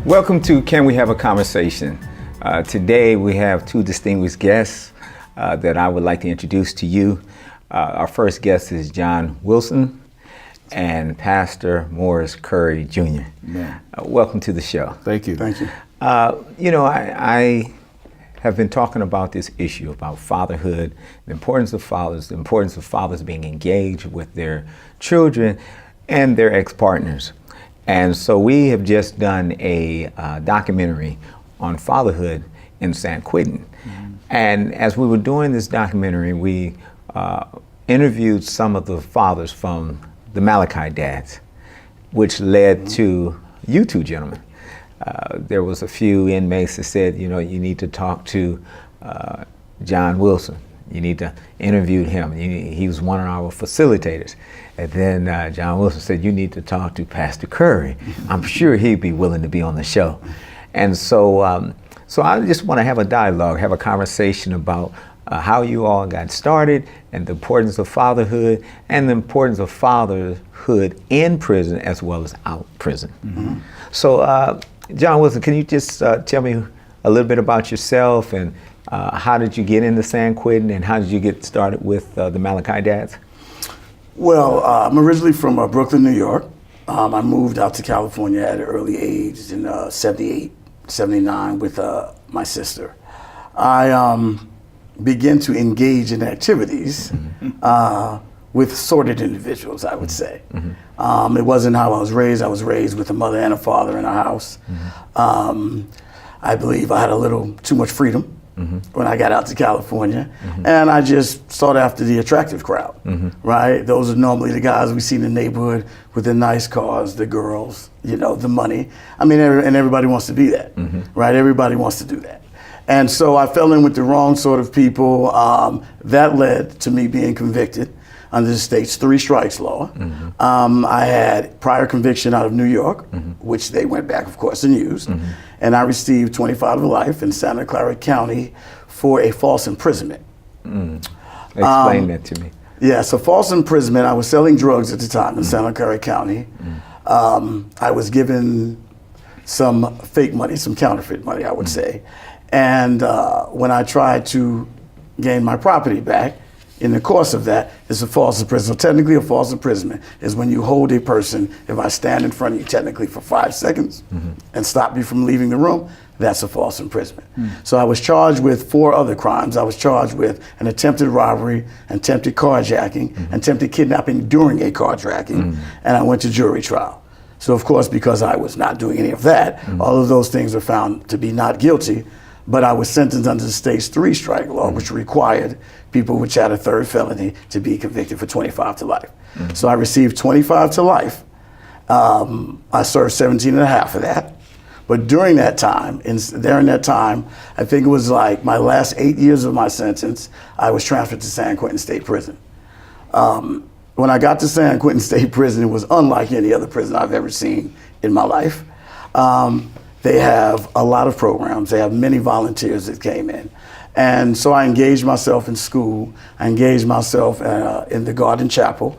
Welcome to Can We Have a Conversation? Today we have two distinguished guests that I would like to introduce to you. Our first guest is John Wilson and Pastor Morris Curry Jr. Welcome to the show. Thank you. Thank you. I have been talking about this issue about fatherhood, the importance of fathers being engaged with their children and their ex-partners. And so we have just done a documentary on fatherhood in San Quentin. Mm-hmm. And as we were doing this documentary, we interviewed some of the fathers from the Malachi Dads, which led to you two gentlemen. There was a few inmates that said, you need to talk to John Wilson. You need to interview him. He was one of our facilitators. And then John Wilson said, you need to talk to Pastor Curry. I'm sure he'd be willing to be on the show. And so I just want to have a dialogue, have a conversation about how you all got started and the importance of fatherhood and the importance of fatherhood in prison as well as out prison. Mm-hmm. So John Wilson, can you just tell me a little bit about yourself and how did you get into San Quentin and how did you get started with the Malachi Dads? Well, I'm originally from Brooklyn, New York. I moved out to California at an early age in 78, 79 with my sister. I began to engage in activities with sorted individuals, I would say. Mm-hmm. It wasn't how I was raised. I was raised with a mother and a father in our house. Mm-hmm. I believe I had a little too much freedom. Mm-hmm. When I got out to California, mm-hmm. and I just sought after the attractive crowd, mm-hmm. right? Those are normally the guys we see in the neighborhood with the nice cars, the girls, the money. I mean, and everybody wants to be that, mm-hmm. right? Everybody wants to do that. And so I fell in with the wrong sort of people. That led to me being convicted under the state's 3 strikes law. Mm-hmm. I had prior conviction out of New York, mm-hmm. which they went back, of course, and used. Mm-hmm. And I received 25 to life in Santa Clara County for a false imprisonment. Mm. Explain that to me. Yeah, so false imprisonment, I was selling drugs at the time in Santa Clara County. I was given some fake money, some counterfeit money, I would say. And when I tried to gain my property back, in the course of that, it's a false imprisonment. So technically a false imprisonment is when you hold a person, if I stand in front of you technically for 5 seconds mm-hmm. and stop you from leaving the room, that's a false imprisonment. So I was charged with 4 other crimes. I was charged with an attempted robbery, attempted carjacking, mm-hmm. attempted kidnapping during a carjacking, and I went to jury trial. So of course, because I was not doing any of that, all of those things were found to be not guilty. But I was sentenced under the state's 3 strike law, which required people which had a 3rd felony to be convicted for 25 to life. So I received 25 to life. I served 17 and a half of that. But during that time, I think it was like my last 8 years of my sentence, I was transferred to San Quentin State Prison. When I got to San Quentin State Prison, it was unlike any other prison I've ever seen in my life. They have a lot of programs. They have many volunteers that came in. And so I engaged myself in school. I engaged myself in the Garden Chapel,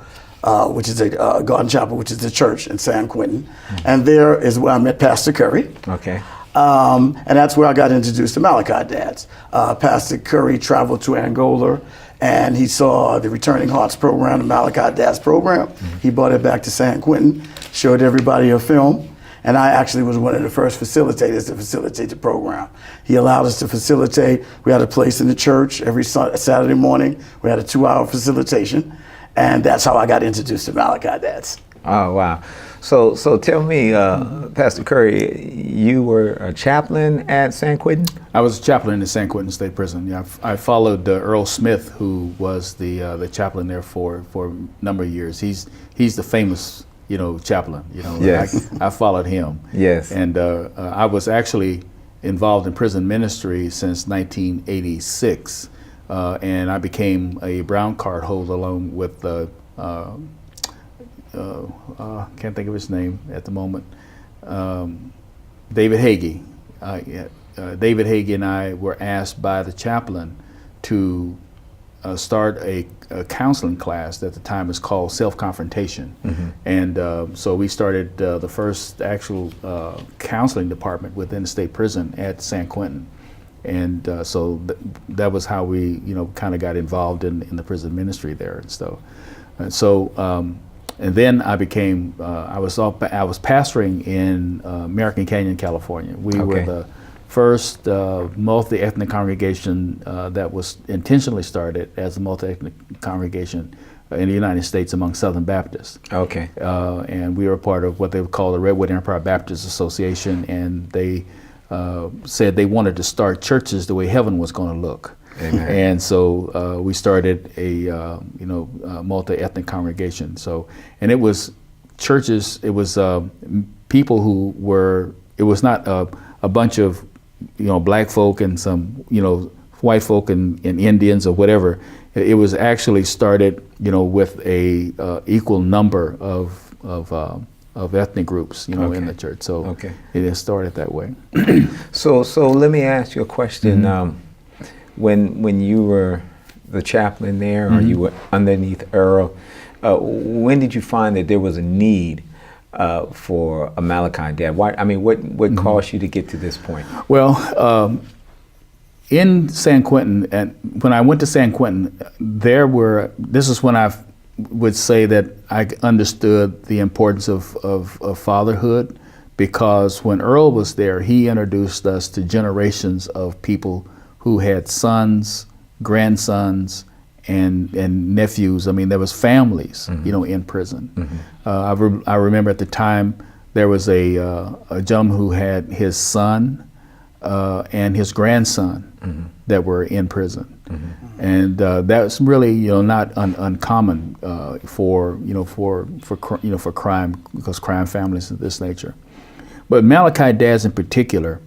which is the church in San Quentin. Mm-hmm. And there is where I met Pastor Curry. Okay. And that's where I got introduced to Malachi Dads. Pastor Curry traveled to Angola and he saw the Returning Hearts program, the Malachi Dads program. Mm-hmm. He brought it back to San Quentin, showed everybody a film. And I actually was one of the first facilitators to facilitate the program. He allowed us to facilitate. We had a place in the church every Saturday morning. We had a 2-hour facilitation. And that's how I got introduced to Malachi Dads. Oh, wow. So tell me, Pastor Curry, you were a chaplain at San Quentin? I was a chaplain in San Quentin State Prison. Yeah, I followed Earl Smith, who was the chaplain there for a number of years. He's the famous chaplain, Yes. I followed him. Yes. And I was actually involved in prison ministry since 1986. And I became a brown card holder along with, can't think of his name at the moment, David Hagee. David Hagee and I were asked by the chaplain to start a counseling class that at the time was called Self-Confrontation. And so we started the first actual counseling department within the state prison at San Quentin. And so that was how we, kind of got involved in the prison ministry there and stuff. And so, and then I became, I was pastoring in American Canyon, California. We were the first multi-ethnic congregation that was intentionally started as a multi-ethnic congregation in the United States among Southern Baptists. Okay. And we were part of what they would call the Redwood Empire Baptist Association, and they said they wanted to start churches the way heaven was going to look. Amen. And so we started a multi-ethnic congregation. So, and it was churches. It was people who were. It was not a bunch of black folk and some white folk and Indians or whatever. It was actually started with a equal number of ethnic groups in the church. So it started that way. So let me ask you a question. When you were the chaplain there, or you were underneath Earl, when did you find that there was a need for a Malachi Dad? Why? I mean, what caused you to get to this point? Well, in San Quentin, and when I went to San Quentin, this is when I would say that I understood the importance of fatherhood, because when Earl was there, he introduced us to generations of people who had sons, grandsons, and nephews. I mean, there was families, in prison. I remember at the time there was a gentleman who had his son and his grandson that were in prison, and that's really not uncommon for crime, because crime families of this nature. But Malachi Dads in particular.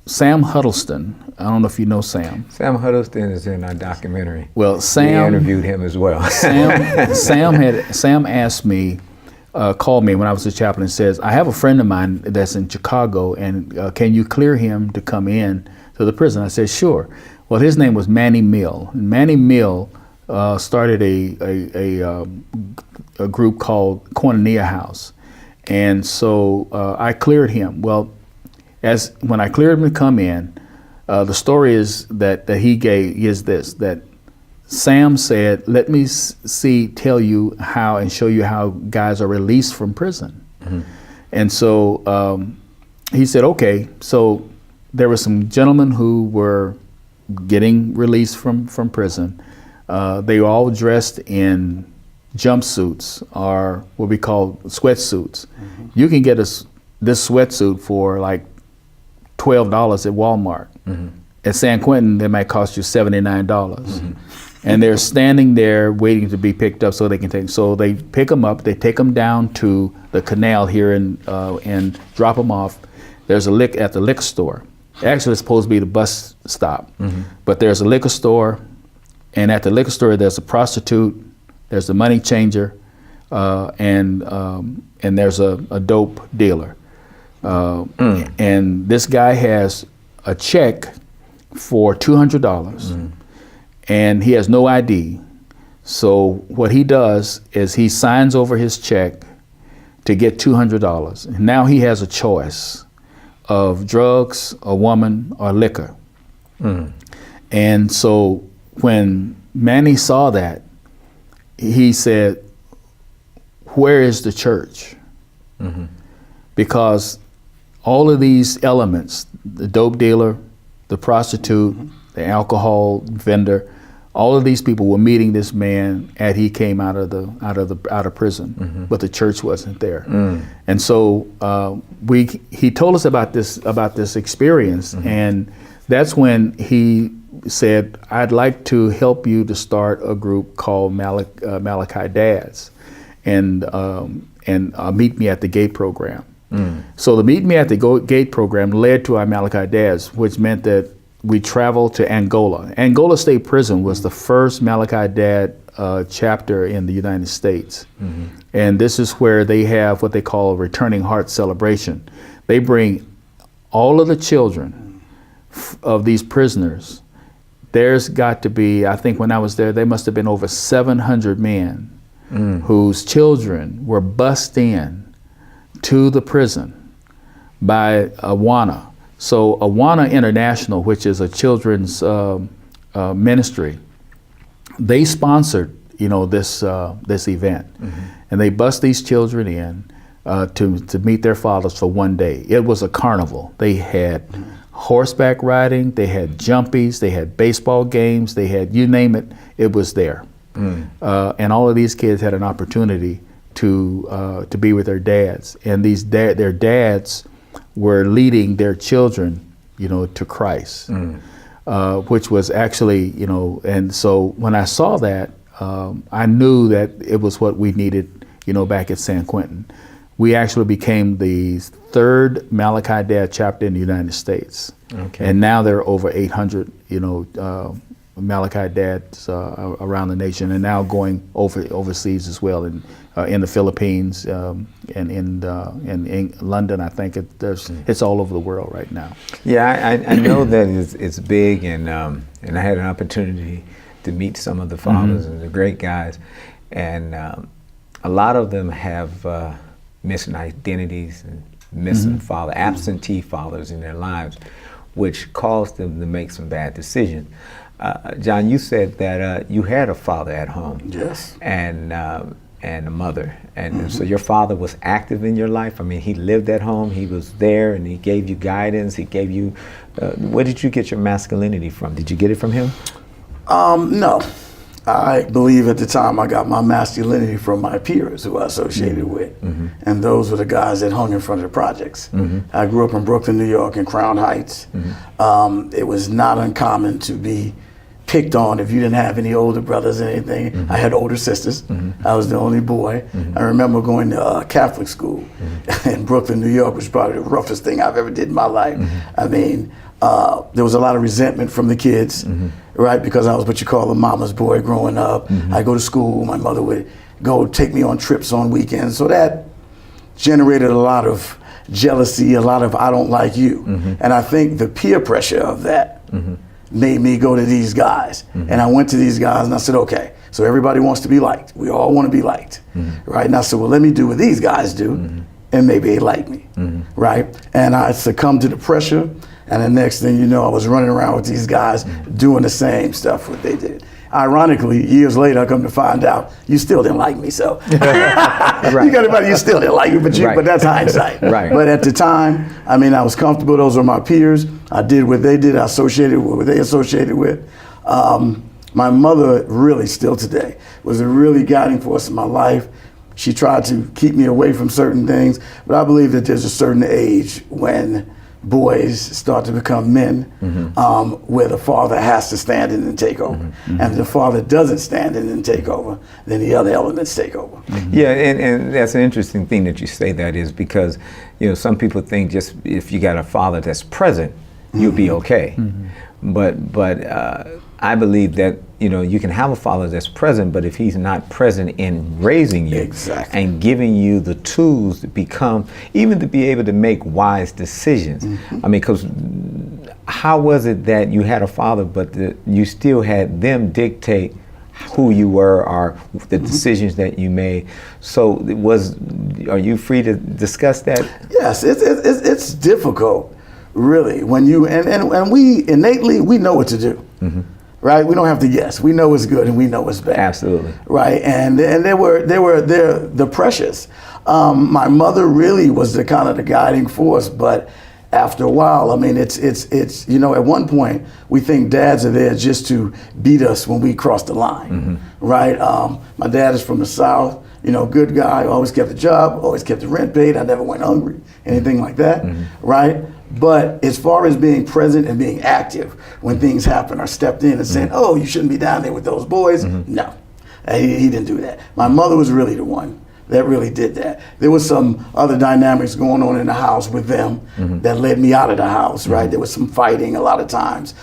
Sam Huddleston, I don't know if you know Sam. Sam Huddleston is in our documentary. Well, Sam, we interviewed him as well. Sam asked me, called me when I was a chaplain and says, I have a friend of mine that's in Chicago, and can you clear him to come in to the prison? I said, sure. Well, his name was Manny Mill. And Manny Mill started a group called Koinonia House. And so I cleared him. Well, when I cleared him to come in, the story is that he gave is this, that Sam said, let me tell you how and show you how guys are released from prison. And so he said, okay. So there were some gentlemen who were getting released from prison. They were all dressed in jumpsuits, or what we call sweatsuits. You can get this sweatsuit for like $12 at Walmart. At San Quentin, they might cost you $79. And they're standing there waiting to be picked up so they can take. So they pick them up, they take them down to the canal here and drop them off. There's a lick at the liquor store. Actually, it's supposed to be the bus stop, but there's a liquor store, and at the liquor store there's a prostitute, there's a money changer, and there's a dope dealer. And this guy has a check for $200, and he has no ID. So what he does is he signs over his check to get $200. And now he has a choice of drugs, a woman, or liquor. And so when Manny saw that, he said, where is the church? Because all of these elements, the dope dealer, the prostitute, the alcohol vendor, all of these people were meeting this man as he came out of prison, but the church wasn't there. And so he told us about this experience, and that's when he said, I'd like to help you to start a group called Malachi Dads, and Meet Me at the Gate program. So the Meet Me at the Gate program led to our Malachi Dads, which meant that we traveled to Angola. Angola State Prison was the first Malachi Dad chapter in the United States. And this is where they have what they call a returning heart celebration. They bring all of the children of these prisoners there's got to be, I think when I was there must have been over 700 men whose children were bussed in to the prison by AWANI. So AWANI International, which is a children's ministry, they sponsored, this event, and they bust these children in to meet their fathers for one day. It was a carnival. They had horseback riding, they had jumpies, they had baseball games, they had, you name it, it was there. And all of these kids had an opportunity to be with their dads, and their dads were leading their children, to Christ, which was actually, and so when I saw that, I knew that it was what we needed, back at San Quentin. We actually became the third Malachi Dad chapter in the United States. Okay. And now there are over 800, Malachi Dads around the nation, and now going overseas as well, in the Philippines, and in London. I think it's all over the world right now. Yeah, I know that it's big, and I had an opportunity to meet some of the fathers and the great guys, and a lot of them have missing identities and missing absentee fathers in their lives, which caused them to make some bad decisions. John, you said that you had a father at home. Yes. And a mother. And so your father was active in your life? I mean, he lived at home, he was there, and he gave you guidance, he gave you, where did you get your masculinity from? Did you get it from him? No. I believe at the time I got my masculinity from my peers who I associated with. And those were the guys that hung in front of the projects. I grew up in Brooklyn, New York, in Crown Heights. It was not uncommon to be picked on if you didn't have any older brothers or anything. I had older sisters. I was the only boy. I remember going to Catholic school in Brooklyn, New York, which was probably the roughest thing I've ever did in my life. I mean, there was a lot of resentment from the kids, right? Because I was what you call a mama's boy growing up. I'd go to school, my mother would go take me on trips on weekends. So that generated a lot of jealousy, a lot of I don't like you. And I think the peer pressure of that made me go to these guys. And I went to these guys and I said, okay, so everybody wants to be liked. We all want to be liked, right? And I said, well, let me do what these guys do, and maybe they like me, right? And I succumbed to the pressure. And the next thing you know, I was running around with these guys doing the same stuff what they did. Ironically, years later, I come to find out you still didn't like me. So you got anybody you still didn't like me, but that's hindsight. But at the time, I mean, I was comfortable. Those were my peers. I did what they did. I associated with what they associated with. My mother, really, still today, was a really guiding force in my life. She tried to keep me away from certain things, but I believe that there's a certain age when boys start to become men, where the father has to stand in and take over. And if the father doesn't stand in and take over, then the other elements take over. Yeah, and that's an interesting thing that you say that is because, some people think just if you got a father that's present, you'll be okay. But I believe that, you can have a father that's present, but if he's not present in raising you and giving you the tools to become, even to be able to make wise decisions. I mean, because how was it that you had a father, but you still had them dictate who you were or the decisions that you made? So are you free to discuss that? Yes, it's difficult, really, when you, and we innately, we know what to do. Right, we don't have to guess. We know what's good and we know what's bad. Absolutely. Right, and they're the precious. My mother really was the kind of the guiding force, but after a while, I mean, it's at one point we think dads are there just to beat us when we cross the line, right? My dad is from the South. Good guy, always kept a job, always kept the rent paid. I never went hungry, anything like that, right? But as far as being present and being active when things happen or stepped in and saying, oh, you shouldn't be down there with those boys, no, he didn't do that. My mother was really the one that really did that. There was some other dynamics going on in the house with them that led me out of the house, right? There was some fighting a lot of times.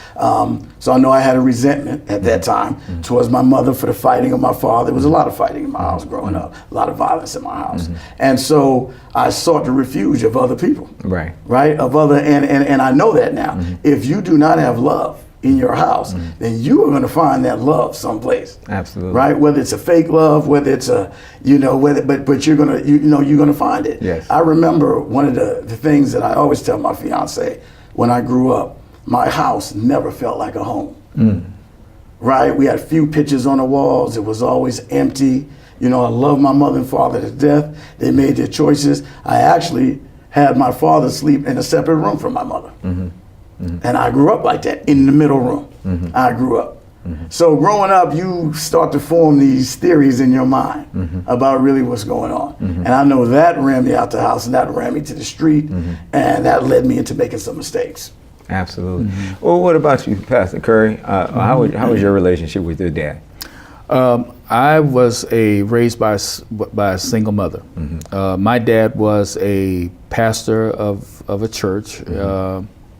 So I know I had a resentment at that time towards my mother for the fighting of my father. There was a lot of fighting in my house growing up, a lot of violence in my house. And so I sought the refuge of other people, right? Of other, and I know that now. If you do not have love in your house, then you are going to find that love someplace. Absolutely. Right? Whether it's a fake love, whether it's a, but you're going to, you're going to find it. Yes. I remember one of the things that I always tell my fiance when I grew up, my house never felt like a home. Right? We had few pictures on the walls. It was always empty. I love my mother and father to death. They made their choices. I actually had my father sleep in a separate room from my mother. And I grew up like that, in the middle room. I grew up. So growing up, you start to form these theories in your mind about really what's going on. And I know that ran me out the house, and that ran me to the street, and that led me into making some mistakes. Absolutely. Well, what about you, Pastor Curry? How was your relationship with your dad? I was raised by a single mother. My dad was a pastor of a church,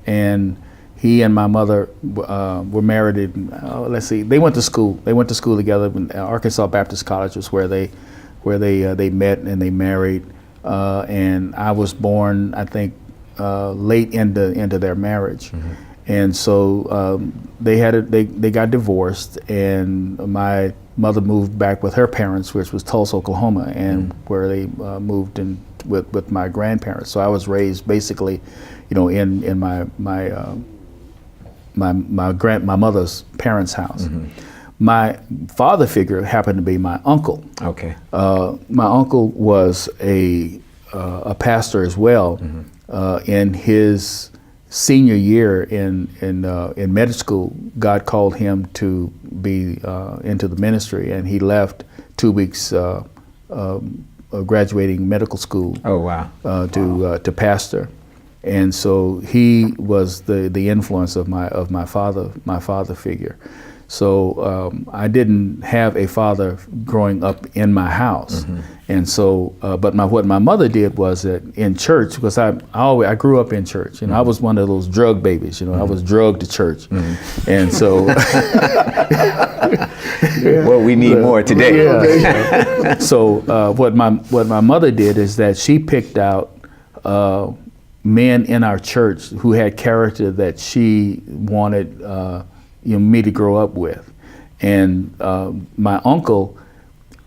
and he and my mother were married. They went to school. They went to school together. Arkansas Baptist College was where they met and they married. And I was born, I think, late into their marriage. And so they got divorced, and my mother moved back with her parents, which was Tulsa, Oklahoma, and where they moved in with my grandparents. So I was raised basically, in my mother's parents' house. My father figure happened to be my uncle. Okay. My uncle was a pastor as well. In his senior year in med school, God called him to be into the ministry, and he left 2 weeks graduating medical school. Oh, wow. To pastor, and so he was the influence of my father figure. So I didn't have a father growing up in my house, and so but what my mother did was that in church, because I grew up in church, I was one of those drug babies, I was drugged to church, and so well, we need more today. Yeah. So what my mother did is that she picked out men in our church who had character that she wanted me to grow up with. And my uncle,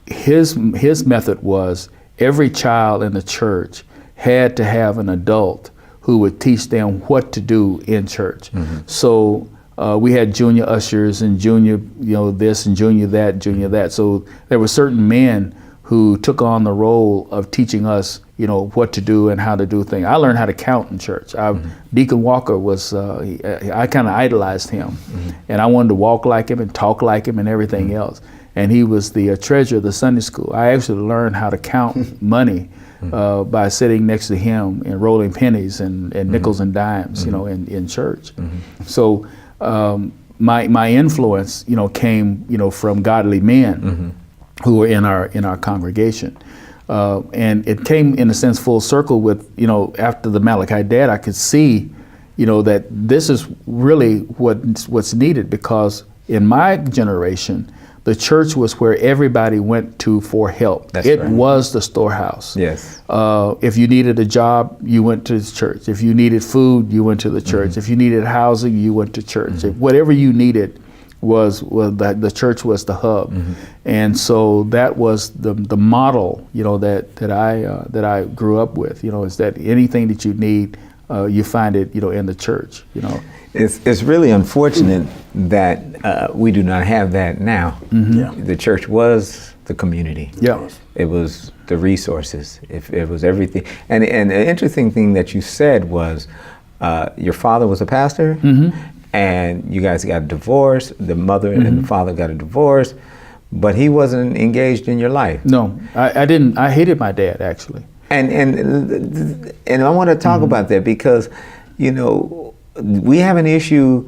his method was every child in the church had to have an adult who would teach them what to do in church. So we had junior ushers and junior, this and junior that. So there were certain men who took on the role of teaching us, what to do and how to do things. I learned how to count in church. Deacon Walker was, I kind of idolized him. And I wanted to walk like him and talk like him and everything else. And he was the treasurer of the Sunday school. I actually learned how to count money by sitting next to him and rolling pennies and nickels and dimes, in church. So my influence, came, from godly men who were in our congregation. And it came, in a sense, full circle with, after the Malachi Dad, I could see, that this is really what's needed, because in my generation, the church was where everybody went to for help. It was the storehouse. Yes. If you needed a job, you went to the church. If you needed food, you went to the church. If you needed housing, you went to church. If whatever you needed was the church was the hub. And so that was the model, that I grew up with. Is that anything that you need, you find it, in the church. It's really unfortunate that we do not have that now. The church was the community. Yeah. It was the resources. It was everything. And the interesting thing that you said was your father was a pastor. And you guys got divorced. The mother and the father got a divorce, but he wasn't engaged in your life. No, I didn't. I hated my dad, actually. And I want to talk about that, because we have an issue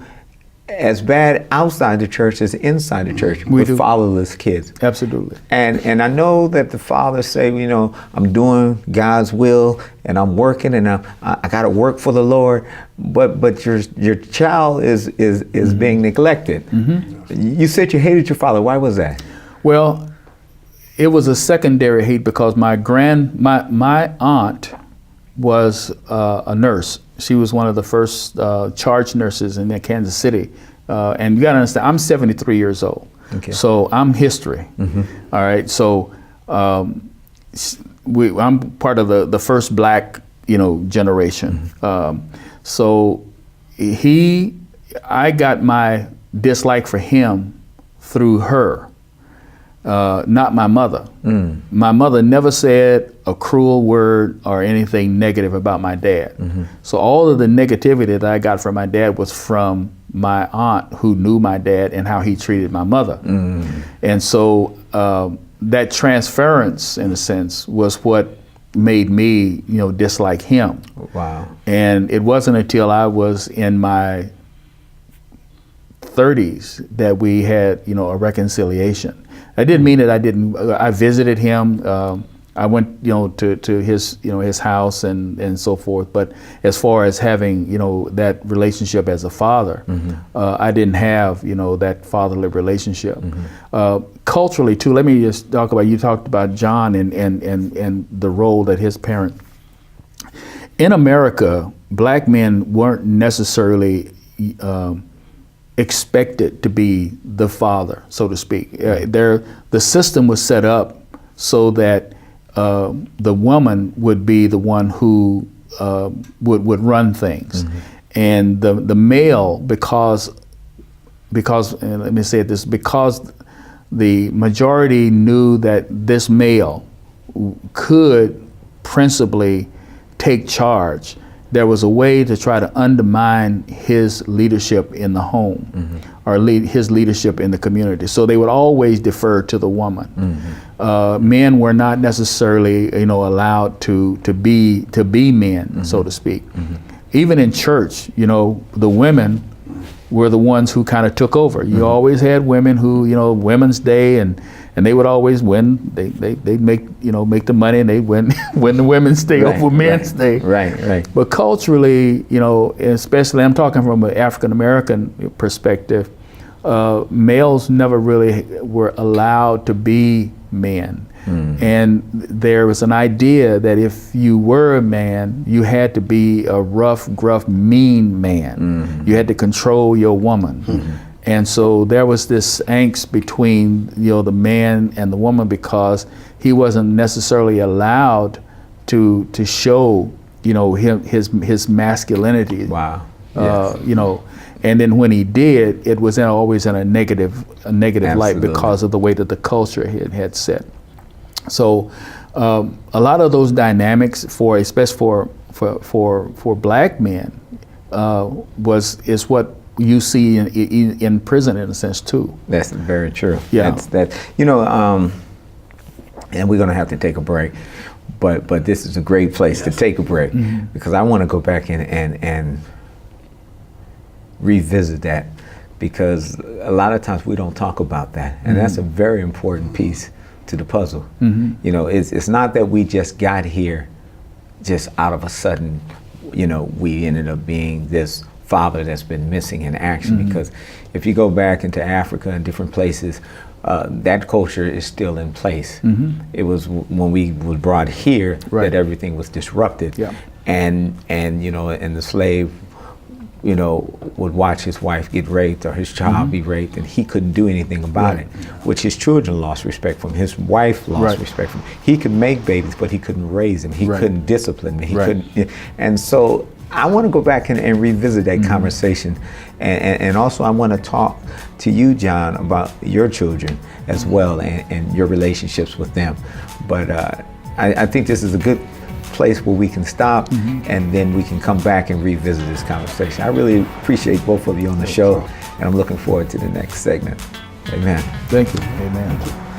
as bad outside the church as inside the church with fatherless kids. Absolutely. And I know that the fathers say, I'm doing God's will and I'm working and I got to work for the Lord, but your child is being neglected. You said you hated your father. Why was that? Well, it was a secondary hate, because my aunt was a nurse. She was one of the first charge nurses in Kansas City And you got to understand, I'm 73 years old. Okay. So I'm history. All right. So I'm part of the first black, generation. So I got my dislike for him through her, not my mother. My mother never said a cruel word or anything negative about my dad. So all of the negativity that I got from my dad was from my aunt who knew my dad and how he treated my mother. And so that transference, in a sense, was what made me, dislike him. Wow. And it wasn't until I was in my 30s that we had, a reconciliation. That didn't mean that I visited him. I went, to his house and so forth. But as far as having, that relationship as a father, I didn't have, that fatherly relationship. Culturally too, let me just talk about, you talked about John and the role that his parent. In America, black men weren't necessarily expected to be the father, so to speak. The system was set up so that the woman would be the one who would run things, and the male, because let me say this, because the majority knew that this male could principally take charge. There was a way to try to undermine his leadership in the home, or his leadership in the community. So they would always defer to the woman. Men were not necessarily, allowed to be men, so to speak. Even in church, the women were the ones who kind of took over. You always had women who, Women's Day, and they would always win. They'd make the money, and they win the Women's Day over Men's Day. Right. But culturally, especially I'm talking from an African American perspective, males never really were allowed to be men. And there was an idea that if you were a man, you had to be a rough, gruff, mean man. You had to control your woman. And so there was this angst between the man and the woman, because he wasn't necessarily allowed to show his masculinity. Wow. Yes. And then when he did, it was always in a negative light because of the way that the culture had set. So a lot of those dynamics, especially for black men, is what you see in prison, in a sense too. That's very true. Yeah. And we're going to have to take a break, but this is a great place to take a break, because I want to go back and revisit that, because a lot of times we don't talk about that, and that's a very important piece to the puzzle. It's not that we just got here just out of a sudden, we ended up being this father that's been missing in action, because if you go back into Africa and different places, that culture is still in place. It was when we were brought here that everything was disrupted, and the slave would watch his wife get raped or his child be raped, and he couldn't do anything about it, which his children lost respect from, his wife lost respect from. He could make babies, but he couldn't raise them. He couldn't discipline them. He couldn't. And so I want to go back and revisit that conversation, and also I want to talk to you, John, about your children as well, and your relationships with them. But I think this is a good place where we can stop, and then we can come back and revisit this conversation. I really appreciate both of you on the show, and I'm looking forward to the next segment. Amen. Thank you. Amen.